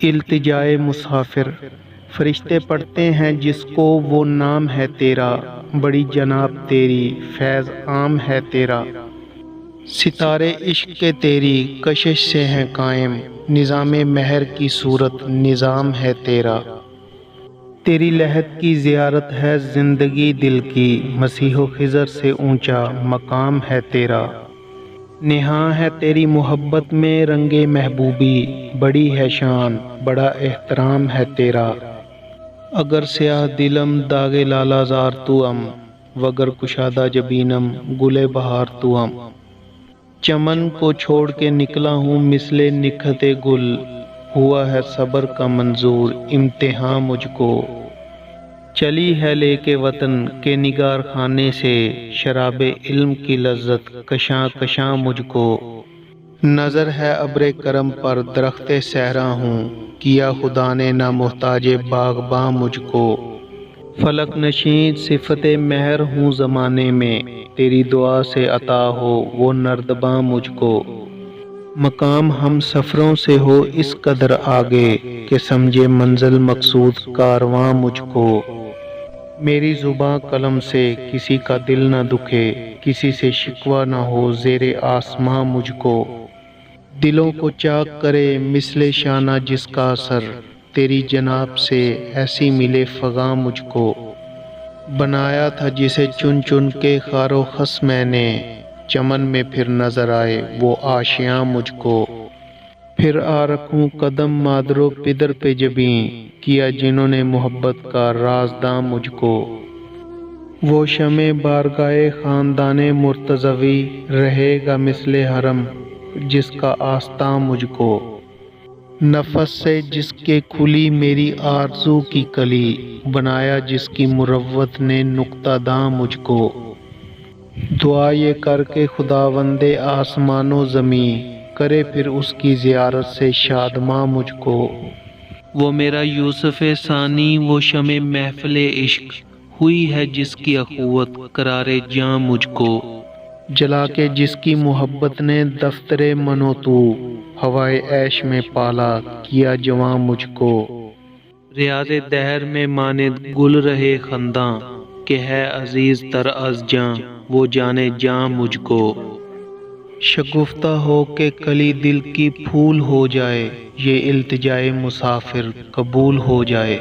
التجائے مسافر۔ فرشتے پڑھتے ہیں جس کو وہ نام ہے تیرا، بڑی جناب تیری فیض عام ہے تیرا۔ ستارے عشق کے تیری کشش سے ہیں قائم، نظام مہر کی صورت نظام ہے تیرا۔ تیری لحد کی زیارت ہے زندگی دل کی، مسیح و خضر سے اونچا مقام ہے تیرا۔ نہاں ہے تیری محبت میں رنگ محبوبی، بڑی ہے شان بڑا احترام ہے تیرا۔ اگر سیاہ دلم داغ لالا زار توام، وگر کشادہ جبینم گل بہار توام۔ چمن کو چھوڑ کے نکلا ہوں مثل نکھت گل، ہوا ہے صبر کا منظور امتحان مجھ کو۔ چلی ہے لے کے وطن کے نگار خانے سے، شراب علم کی لذت کشاں کشاں مجھ کو۔ نظر ہے ابر کرم پر درخت صحرا ہوں، کیا خدا نے نہ محتاج باغباں مجھ کو۔ فلک نشین صفت مہر ہوں زمانے میں، تیری دعا سے عطا ہو وہ نردباں مجھ کو۔ مقام ہم سفروں سے ہو اس قدر آگے، کہ سمجھے منزل مقصود کارواں مجھ کو۔ میری زباں قلم سے کسی کا دل نہ دکھے، کسی سے شکوہ نہ ہو زیر آسماں مجھ کو۔ دلوں کو چاک کرے مثل شانہ جس کا اثر، تیری جناب سے ایسی ملے فغاں مجھ کو۔ بنایا تھا جسے چن چن کے خار و خس میں نے، چمن میں پھر نظر آئے وہ آشیاں مجھ کو۔ پھر آ رکھوں قدم مادر و پدر پہ جبیں، کیا جنہوں نے محبت کا رازداں مجھ کو۔ وہ شمع بارگاہ خاندان مرتضوی رہے گا مثل حرم جس کا آستاں مجھ کو۔ نفس سے جس کے کھلی میری آرزو کی کلی، بنایا جس کی مروت نے نقطہ داں مجھ کو۔ دعا یہ کر کے خداوند آسمان و زمیں، کرے پھر اس کی زیارت سے شادماں مجھ کو۔ وہ میرا یوسف ثانی وہ شمع محفل عشق، ہوئی ہے جس کی اخوت قرار جاں مجھ کو۔ جلا کے جس کی محبت نے دفتر من و تو، ہوائے عیش میں پالا کیا جواں مجھ کو۔ ریاض دہر میں ماند گل رہے خنداں، کہ ہے عزیز تر از جاں وہ جانے جاں مجھ کو۔ شگفتہ ہو کہ کلی دل کی پھول ہو جائے، یہ التجائے مسافر قبول ہو جائے۔